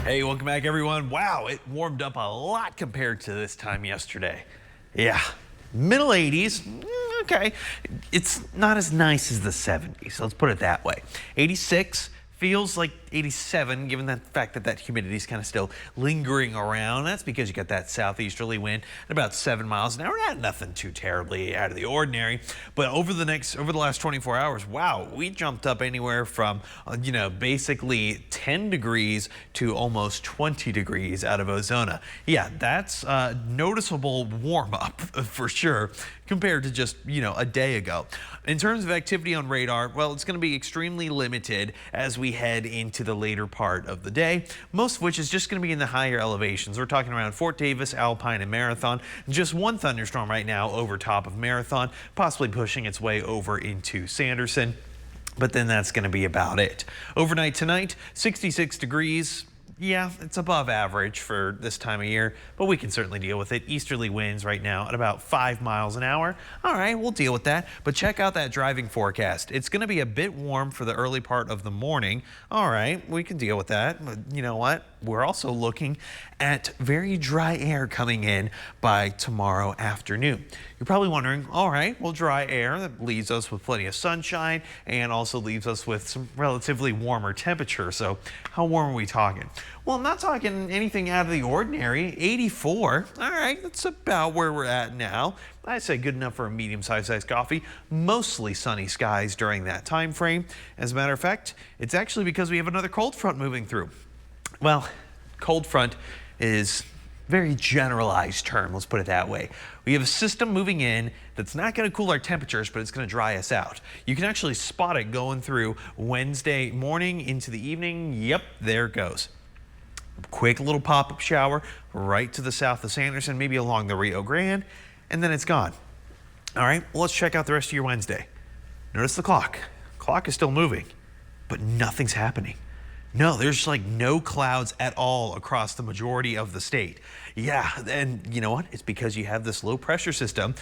Hey, welcome back everyone. Wow, it warmed up a lot compared to this time yesterday. Yeah, middle 80s, okay. It's not as nice as the 70s, let's put it that way. 86 feels like 87, given the fact that that humidity is kind of still lingering around. That's because you got that southeasterly wind at about 7 miles an hour. Nothing too terribly out of the ordinary. But over the last 24 hours, wow, we jumped up anywhere from, basically 10 degrees to almost 20 degrees out of Ozona. Yeah, that's a noticeable warm up for sure compared to just, a day ago. In terms of activity on radar, well, it's going to be extremely limited as we head into the later part of the day, most of which is just going to be in the higher elevations. We're talking around Fort Davis, Alpine, and Marathon. Just one thunderstorm right now over top of Marathon, possibly pushing its way over into Sanderson. But then that's going to be about it. Overnight tonight, 66 degrees. Yeah, it's above average for this time of year, but we can certainly deal with it. Easterly winds right now at about 5 miles an hour. All right, we'll deal with that. But check out that driving forecast. It's going to be a bit warm for the early part of the morning. All right, we can deal with that. But you know what? We're also looking at very dry air coming in by tomorrow afternoon. You're probably wondering, all right, well, dry air that leaves us with plenty of sunshine and also leaves us with some relatively warmer temperature. So how warm are we talking? Well, I'm not talking anything out of the ordinary. 84. All right, that's about where we're at now. I say good enough for a medium-sized coffee. Mostly sunny skies during that time frame. As a matter of fact, it's actually because we have another cold front moving through. Well, cold front is a very generalized term, let's put it that way. We have a system moving in that's not going to cool our temperatures, but it's going to dry us out. You can actually spot it going through Wednesday morning into the evening. Yep, there it goes. Quick little pop-up shower right to the south of Sanderson, maybe along the Rio Grande, and then it's gone. All right, well, let's check out the rest of your Wednesday. Notice the clock. Clock is still moving, but nothing's happening. No, there's like no clouds at all across the majority of the state. Yeah, and you know what? It's because you have this low pressure system,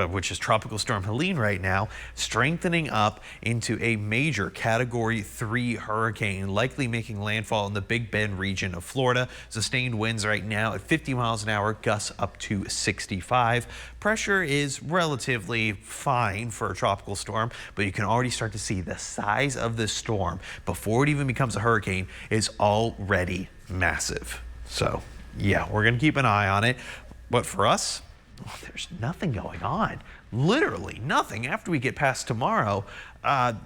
which is Tropical Storm Helene right now, strengthening up into a major Category 3 hurricane, likely making landfall in the Big Bend region of Florida. Sustained winds right now at 50 miles an hour, gusts up to 65. Pressure is relatively fine for a tropical storm, but you can already start to see the size of this storm before it even becomes a hurricane is already massive. So yeah, we're going to keep an eye on it. But for us, there's nothing going on. Literally nothing. After we get past tomorrow,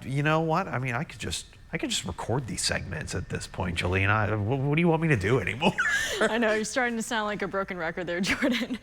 you know what? I mean, I could just record these segments at this point, Jolene. What do you want me to do anymore? I know, you're starting to sound like a broken record there, Jordan.